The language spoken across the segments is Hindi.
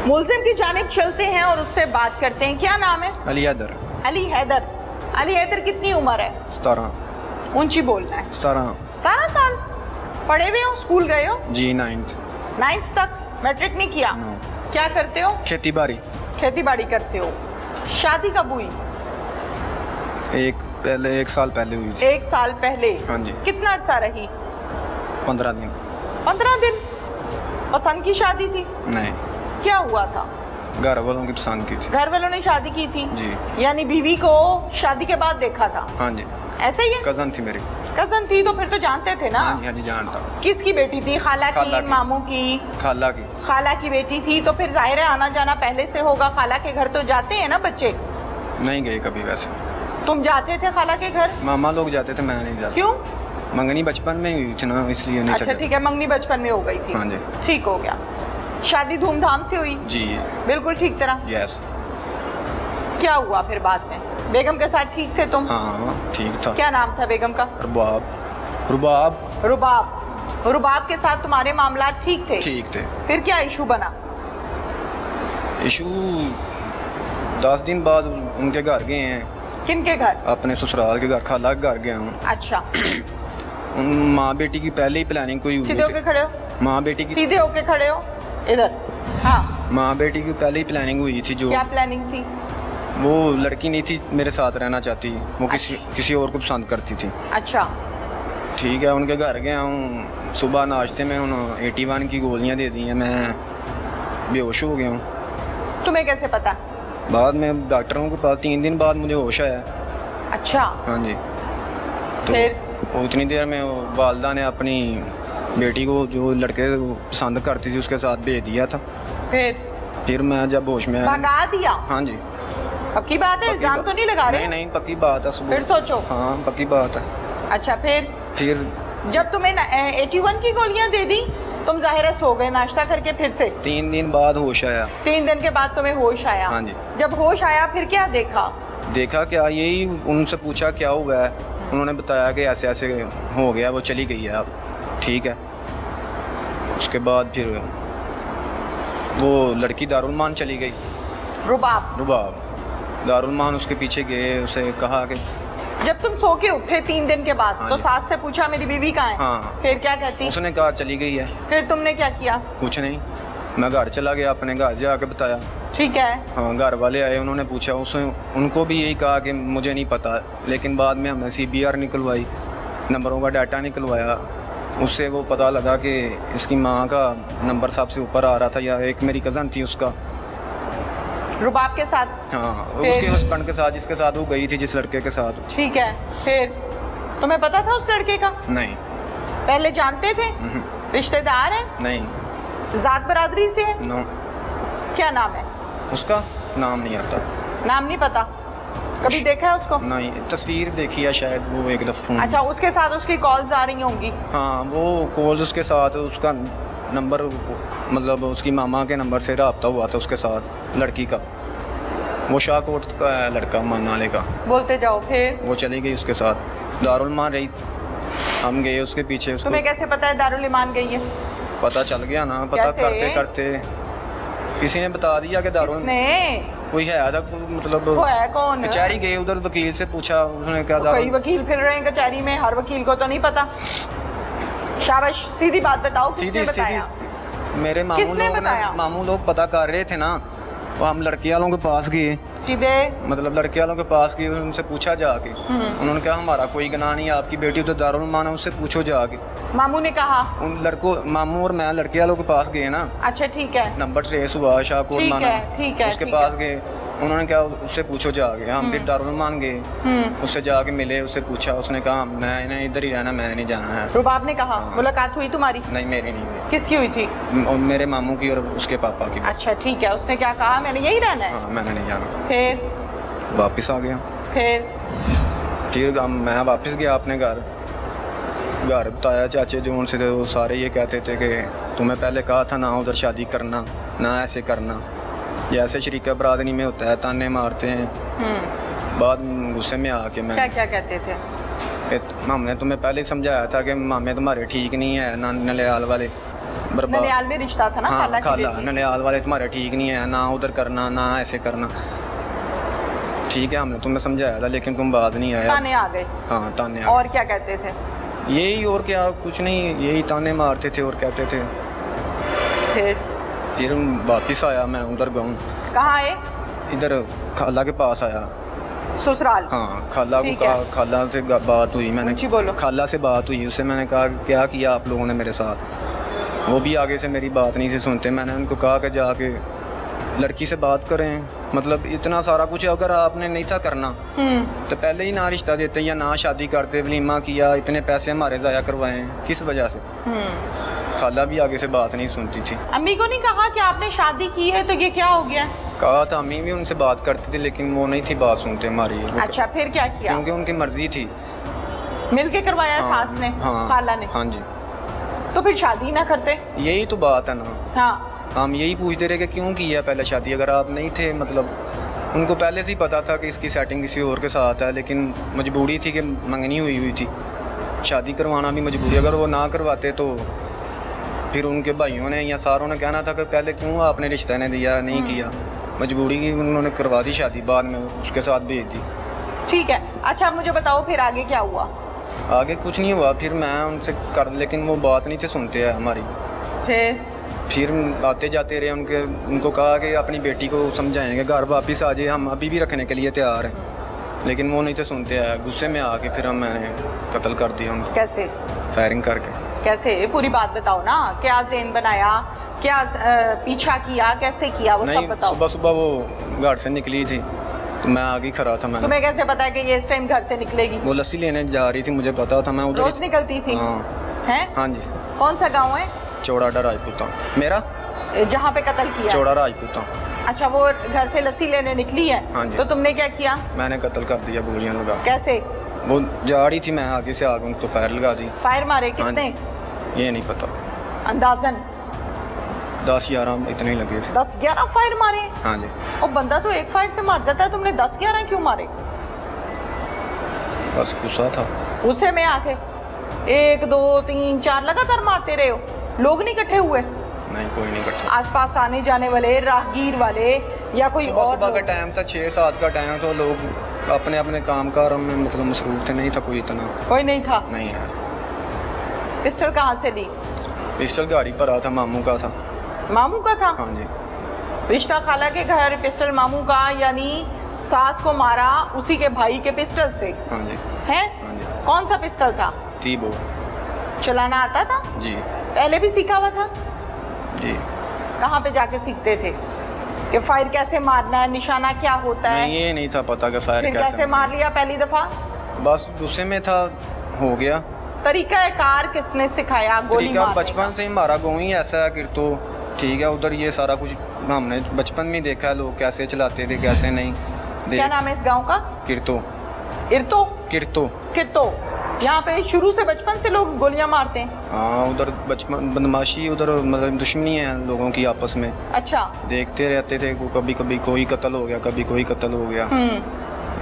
मुलजिम की जानिब चलते हैं और उससे बात करते हैं। क्या नाम है? अली हैदर। अली हैदर। अली हैदर कितनी उम्र है? 17। ऊंची बोलना है। 17 साल। पढ़े हुए हो? स्कूल गए हो? जी 9th। 9th तक? मैट्रिक नहीं किया? No। क्या करते हो? खेती बाड़ी। खेती बाड़ी करते हो। शादी कब हुई? एक साल पहले हुई थी। 1 साल पहले। हाँ जी। कितना अर्सा रही? 15 दिन। 15 दिन। पसंद की शादी थी? नहीं, क्या हुआ था? घर वालों की पसंद की थी। घर वालों ने शादी की थी? जी। यानी बीवी को शादी के बाद देखा था? हाँ जी। ऐसे ही है? कजन थी मेरी। कजन थी तो फिर तो जानते थे ना? हाँ जी जानता। किसकी बेटी थी? खाला खाला की, की। मामू की? खाला की। खाला की बेटी थी तो फिर जाहिर है आना जाना पहले से होगा। खाला के घर तो जाते हैं ना बच्चे? नहीं गए कभी वैसे। तुम जाते थे खाला के घर? मामा लोग जाते थे, मैं नहीं जाता। क्यों? मंगनी बचपन में हुई थी ना, इसलिए नहीं अच्छा चल ठीक है, मंगनी बचपन में हो गई थी। हाँ जी। ठीक हो गया। शादी धूमधाम से हुई? जी। बिल्कुल ठीक तरह? यस। क्या हुआ फिर बाद में? बेगम के साथ ठीक थे तुम? हाँ ठीक था। क्या नाम था बेगम का? रुबाब। रुबाब। रुबाब। रुबाब के साथ तुम्हारे मामला ठीक थे? ठीक थे। फिर क्या इशू बना? इशू 10 दिन बाद उनके घर गए हैं। किनके घर? अपने ससुराल के घर, खाला के घर गया हूँ। अच्छा। उन माँ बेटी की पहले ही प्लानिंग कोई हुई सीधे होके थी। खड़े हो। माँ बेटी की सीधे होके खड़े हो इधर। हाँ। माँ बेटी की पहले ही प्लानिंग हुई थी। जो क्या प्लानिंग थी? वो लड़की नहीं थी मेरे साथ रहना चाहती, वो किसी और को पसंद करती थी। अच्छा। ठीक है, उनके घर गया हूँ। सुबह नाश्ते में उन्होंने 81 की गोलियाँ दे दी हैं, मैं बेहोश हो गया हूँ। तुम्हें कैसे पता? बाद में डॉक्टरों के पास 3 दिन बाद मुझे होश आया। अच्छा। हाँ जी। फिर? तो उतनी देर में वालदा ने अपनी बेटी को जो लड़के को पसंद करती थी उसके साथ भेज दिया था। फिर मैं जब होश में आया। भगा दिया? हाँ जी। पक्की बात है? इल्जाम तो नहीं लगा रहे? नहीं पक्की बात है। फिर सोचो। हाँ पक्की बात है। अच्छा फिर जब तुम्हें 81 की गोलियां दे दी तुम जाहिर है सो गए नाश्ता करके? फिर से 3 दिन बाद होश आया। 3 दिन के बाद तुम्हें होश आया? हाँ जी। जब होश आया फिर क्या देखा? देखा क्या, यही उनसे पूछा क्या हुआ है, उन्होंने बताया कि ऐसे ऐसे हो गया, वो चली गई है अब। ठीक है। उसके बाद फिर वो लड़की दारुलमान चली गई। रुबाब दारुलमान उसके पीछे गए, उसे कहा कि जब तुम सो के उठे 3 दिन के बाद हाँ तो जी। सास से पूछा मेरी बीवी कहाँ है? हाँ। फिर क्या कहती? उसने कहा चली गई है। फिर तुमने क्या किया? कुछ नहीं, मैं घर चला गया, अपने घर से आके बताया। ठीक है। हाँ, घर वाले आए, उन्होंने पूछा, उसने उनको भी यही कहा कि मुझे नहीं पता। लेकिन बाद में हमने CBR निकलवाई, नंबरों का डाटा निकलवाया, उससे वो पता लगा कि इसकी माँ का नंबर सबसे ऊपर आ रहा था, या एक मेरी कज़न थी उसका। रुबाब के साथ? हाँ, उसके हस्बैंड के साथ, जिसके साथ वो गई थी, जिस लड़के के साथ। ठीक है। फिर तुम्हें पता था उस लड़के का? नहीं। पहले जानते थे? रिश्तेदार है? नहीं। जात बरादरी से है? नो। क्या नाम है उसका? नाम नहीं आता। नाम नहीं पता? कभी देखा है उसको? नहीं, तस्वीर देखी है शायद वो एक दफ़ा। अच्छा, उसके साथ उसकी कॉल्स आ रही होंगी? हाँ, वो कॉल्स उसके साथ, उसका नंबर मतलब उसकी मामा के नंबर से रब्ता हुआ था उसके साथ लड़की का। वो शाहकोट का है लड़का, मनाले का। बोलते जाओ। फिर वो चली गई उसके साथ, दारुलमान रही, हम गए उसके पीछे। उसको तुम्हें कैसे पता है दारुल ईमान गई है? पता चल गया ना, पता कैसे? करते करते किसी ने बता दिया कि दारुल कोई है था, मतलब वो है कौन? कचहरी गए, उधर वकील से पूछा, उसने क्या कई वकील फिर रहे हैं कचहरी में, हर वकील को तो नहीं पता। शाबाश, सीधी बात बताओ, किसने बताया? मेरे मामू लोग पता कर रहे थे ना, वो हम लड़के वालों के पास गए, सीधे मतलब लड़के वालों के पास गए, उनसे पूछा जाके। उन्होंने कहा हमारा कोई गुनाह नहीं है, आपकी बेटी तो दारुलमान है, उससे पूछो जाके। मामू ने कहा? उन लड़कों, मामू और मैं लड़के वालों के पास गए ना। अच्छा ठीक है। नंबर ट्रेस हुआ शाहकोट माना, ठीक है, उसके पास गए, उन्होंने कहा उससे पूछो जाके। हम फिर दारुलमान गए, उससे जाके मिले, उससे पूछा, उसने कहा मैंने इधर ही रहना, मैंने नहीं जाना है। रुबाब ने कहा? मुलाकात हुई तुम्हारी? नहीं, मेरी नहीं हुई। किसकी हुई थी? मेरे मामू की और उसके पापा की। अच्छा ठीक है। उसने क्या कहा? मैंने यही रहना है? हाँ, मैंने नहीं जाना। फिर वापस आ गया। फिर मैं वापस गया अपने घर बताया चाचे जो उनसे थे, वो सारे ये कहते थे कि तुम्हें पहले कहा था ना उधर शादी करना, ना ऐसे करना, जैसे शरीका बरादरी में होता है, ताने मारते हैं। बाद गुस्से में आके मैं क्या कहते थे? हमने तुम्हें पहले ही समझाया था कि मामे तुम्हारे ठीक नहीं है, नलियाल वाले। बर्बाद। ननियाल में रिश्ता था ना हाँ खाला की खाला, बेटी। ननियाल वाले तुम्हारे ठीक नहीं है, ना उधर करना ना ऐसे करना। ठीक है हमने तुम्हें समझाया था लेकिन तुम बात नहीं आया। ताने आ गए। हाँ ताने आ और क्या कहते थे? गए। यही और क्या, कुछ नहीं, यही ताने मारते थे और कहते थे। फिर वापस आया मैं उधर गाँव। कहाँ आए? इधर खाला के पास आया। ससुराल? हाँ खाला को ठीक कहा, है। खाला से बात हुई, मैंने ऊंची बोलो। खाला से बात हुई, उससे मैंने कहा क्या किया आप लोगों ने मेरे साथ। वो भी आगे से मेरी बात नहीं से सुनते। मैंने उनको कहा कि जाके लड़की से बात करें, मतलब इतना सारा कुछ अगर आपने नहीं था करना तो पहले ही ना रिश्ता देते या ना शादी करते, वलीमा किया, इतने पैसे हमारे ज़ाया करवाए, किस वजह से। खाला भी आगे से बात नहीं सुनती थी। अम्मी को नहीं कहा कि आपने शादी की है तो ये क्या हो गया? कहा था, अम्मी भी उनसे बात करती थी लेकिन वो नहीं थी बात सुनते हमारी। अच्छा फिर क्या किया? क्योंकि उनकी मर्जी थी। मिल के करवाया हाँ, सास ने? हाँ, खाला ने? हाँ जी। तो फिर शादी ना करते? यही तो बात है ना। हाँ हम यही पूछते रहे कि क्यों किया पहले शादी, अगर आप नहीं थे, मतलब उनको पहले से ही पता था कि इसकी सेटिंग किसी और के साथ है, लेकिन मजबूरी थी कि मंगनी हुई थी, शादी करवाना भी मजबूरी। अगर वो ना करवाते तो फिर उनके भाइयों ने या सारों ने कहना था कि पहले क्यों आपने रिश्ता ने दिया, नहीं किया। मजबूरी की उन्होंने करवा दी शादी, बाद में उसके साथ भेज दी। ठीक है। अच्छा मुझे बताओ फिर आगे क्या हुआ? आगे कुछ नहीं हुआ, फिर मैं उनसे कर, लेकिन वो बात नहीं थे सुनते हैं हमारी। फिर आते जाते रहे, उनको कहा कि अपनी बेटी को समझाएंगे, घर वापस आ जाए, हम अभी भी रखने के लिए तैयार हैं, लेकिन वो नहीं थे सुनते हैं। गुस्से में आके फिर मैंने कत्ल कर दिया उनको। कैसे? फायरिंग करके। कैसे? पूरी बात बताओ ना, क्या ज़ेन बनाया, क्या पीछा किया, कैसे किया, वो सब नहीं, बताओ। सुबह सुबह वो घर से निकली थी तो मैं आगे खड़ा था। मैंने, तुम्हें कैसे पता है कि ये इस टाइम घर से निकलेगी? वो लस्सी लेने जा रही थी, मुझे पता था, मैं उधर रोज निकलती थी? हाँ। हैं? हाँ जी। कौन सा गांव है? चौड़ाडा राजपूता मेरा, जहाँ पे कत्ल किया? चौड़ा राजपूता। अच्छा वो घर से लस्सी लेने निकली है? हाँ जी। तो तुमने क्या किया? मैंने कत्ल कर दिया गोलियां लगा। कैसे? वो जा रही थी, मैं आगे से आ गया तो फायर लगा दी। फायर मारे? हाँ कितने? ये नहीं पता, अंदाजन 10-11 इतने ही लगे थे। 10-11 फायर मारे? हाँ जी। और बंदा तो एक फायर से मार जाता है, तुमने 10-11 क्यों मारे? बस गुस्सा था। गुस्से में आके 1 2 3 4 लगातार मारते रहे हो? लोग नहीं इकट्ठे हुए? नहीं, कोई नहीं इकट्ठा। आसपास आने जाने वाले, राहगीर वाले या कोई सुबह और सुबह का लोग? टाइम था, 6-7 का टाइम, तो लोग अपने अपने काम कार में मतलब मसरूफ थे, नहीं था कोई इतना। कोई नहीं था? नहीं यार। पिस्टल कहाँ से ली? पिस्टल गाड़ी पर आ था, मामू का था। मामू का था? हाँ जी। रिश्ता खाला के घर, पिस्टल मामू का, यानी सास को मारा उसी के भाई के पिस्टल से? हाँ जी। है? हाँ जी। कौन सा पिस्टल था? तीबो। चलाना आता था? जी। पहले भी सीखा हुआ था? जी। कहाँ पे जाके सीखते थे कि फायर कैसे मारना है, निशाना क्या होता है? नहीं, ये नहीं था पता कि फायर फिर कैसे कैसे मार लिया पहली दफा? बस गुस्से में था, हो गया। तरीका कार किसने सिखाया गोली तरीका मारने बचपन का? से ही हमारा गाँव ही ऐसा है, फिर तो ठीक है। उधर ये सारा कुछ हमने बचपन में ही देखा है, लोग कैसे चलाते थे कैसे नहीं। क्या नाम है इस गांव का? किरतो। इरतो? किरतो। किरतो। यहाँ पे शुरू से बचपन से लोग गोलियां मारते हैं? हाँ, उधर बचपन बदमाशी, उधर मतलब दुश्मनी है लोगों की आपस में। अच्छा। देखते रहते थे, वो कभी कभी कोई कत्ल हो गया, कभी कोई कत्ल हो गया,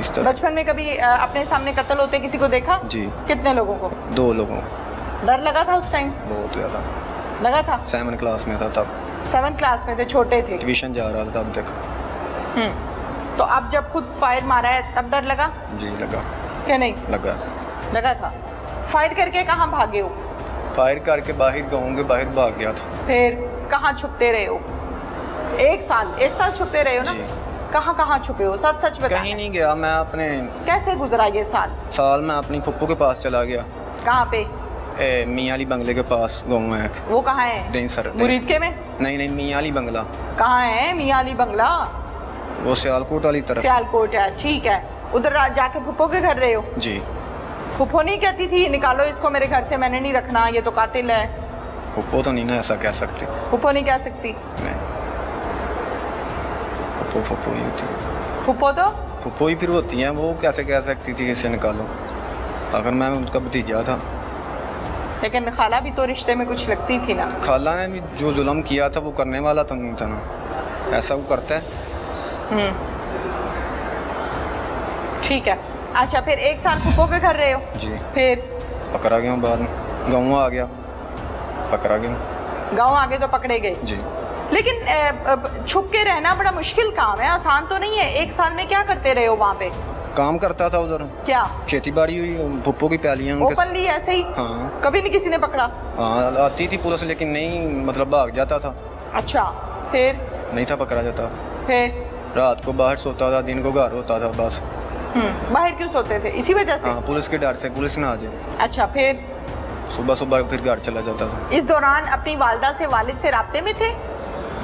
इस तरह। बचपन में कभी अपने सामने कत्ल होते किसी को देखा? जी। कितने लोगों को? 2 लोगों। डर लगा था उस टाइम? बहुत ज़्यादा लगा था? 7 क्लास में था तब, 7 क्लास में थे, छोटे थे। ट्यूशन जा रहा था तब तक। तो अब जब खुद फायर मारा है तब डर लगा? जी लगा। क्या नहीं लगा। लगा था? फायर करके कहाँ भागे हो? फायर करके बाहर, गाँव के बाहर भाग गया था। फिर कहाँ छुपते रहे हो? 1 साल छुपते रहे हो ना? जी। कहाँ छुपे हो? सच सच बता। कहीं नहीं गया मैं, अपने कैसे गुजरा ये साल में अपनी फुप्पू के पास चला गया। कहाँ पे? मियाँ अली बंगले के पास गाँव है एक। वो कहाँ है? डेंसर। मुरीद के में? नहीं, मियाँ अली बंगला। कहाँ है मियाँ अली बंगला? वो सियालकोट वाली तरफ। सियालकोट है, ठीक है। उधर जाके फुप्पो के घर रहे हो? जी। फुप्पो नहीं कहती थी निकालो इसको मेरे घर से, मैंने नहीं रखना, ये तो कातिल है? फुप्पो तो नहीं ना ऐसा कह सकती। फुप्पो नहीं कह सकती? नहीं, फुप्पो ही होती है। फुप्पो ही फिर होती हैं, वो कैसे कह सकती थी इसे निकालो, अगर मैं उनका भतीजा था। लेकिन खाला भी तो रिश्ते में कुछ लगती थी ना? खाला ने भी जो जुल्म किया था वो करने वाला तो नहीं था ना, ऐसा वो करता है। ठीक है। अच्छा फिर 1 साल फुप्पो के घर रहे हो? जी। फिर? पकड़ा गया बाद में, गाँव आ गया, पकड़ा गया। गाँव आगे तो पकड़े गए। जी। लेकिन छुप के रहना बड़ा मुश्किल काम है, आसान तो नहीं है। 1 साल में क्या करते रहे हो वहाँ पे? काम करता था उधर। क्या? खेती बाड़ी हुई, भुप्पो की पैलियाँ उनके। ओपनली ऐसे ही? हाँ। कभी नहीं किसी ने पकड़ा? हाँ, आती थी पुलिस लेकिन नहीं, मतलब भाग जाता था। अच्छा, फिर? नहीं था पकड़ा जाता। फिर? रात को बाहर सोता था, दिन को घर होता था बस। बाहर क्यों सोते थे? इसी वजह से? हाँ, पुलिस के डर से, पुलिस ना आ जाए। अच्छा, फिर? सुबह सुबह फिर घर चला जाता था। इस दौरान अपनी वालदा से, वालिद से राब्ते में थे?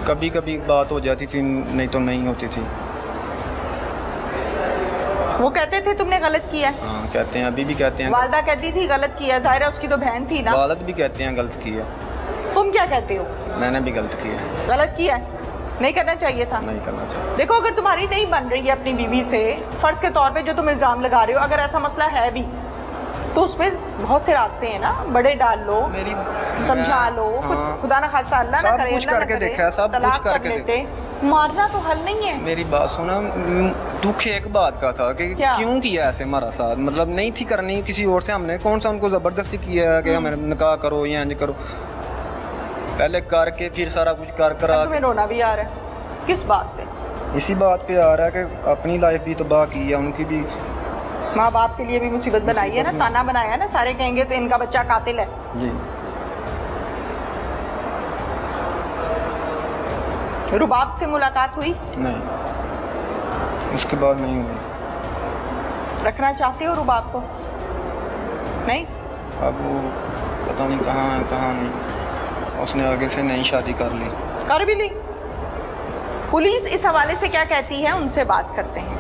कभी कभी बात हो जाती थी, नहीं तो नहीं होती थी। वो कहते थे तुमने गलत किया है? हाँ, कहते हैं, अभी भी कहते हैं। वालदा कहती थी गलत किया, जाहिर है उसकी तो बहन थी ना। वालिद भी कहते हैं गलत किया। तुम क्या कहते हो? मैंने भी गलत किया। गलत किया है, नहीं करना चाहिए था। नहीं करना चाहिए। देखो, अगर तुम्हारी नहीं बन रही है अपनी बीवी से, फर्ज के तौर पे जो तुम इल्ज़ाम लगा रहे हो, अगर ऐसा मसला है भी तो उसमें बहुत से रास्ते हैं ना, बड़े डाल लो, मेरी समझा लो, हाँ, खुदा ना खास्ता अल्लाह ना सब करे, कुछ अल्लाह ना करके करे, देखा है, सब तलाक कुछ करके कर लेते। मारना तो हल नहीं है। मेरी बात सुना, दुख एक बात का था कि क्या? क्यों किया ऐसे हमारा साथ, मतलब नहीं थी करनी किसी और से, हमने कौन सा उनको ज़बरदस्ती किया है कि हमें निकाह करो या इंज करो। पहले करके फिर सारा कुछ कर करा। तुम्हें रोना भी आ रहा है, किस बात पे? इसी बात पे आ रहा है कि अपनी लाइफ भी तबाह की है, उनकी भी। माँ बाप के लिए भी मुसीबत बनाई है ना, मुसीबत ताना बनाया है ना, सारे कहेंगे तो इनका बच्चा कातिल है। जी। रुबाब से मुलाकात हुई? नहीं, उसके बाद नहीं हुई। रखना चाहते हो रुबाब को? नहीं? अब वो पता नहीं कहाँ है कहाँ नहीं, उसने आगे से नई शादी कर ली। कर भी ली? पुलिस इस हवाले से क्या कहती है, उनसे बात करते हैं।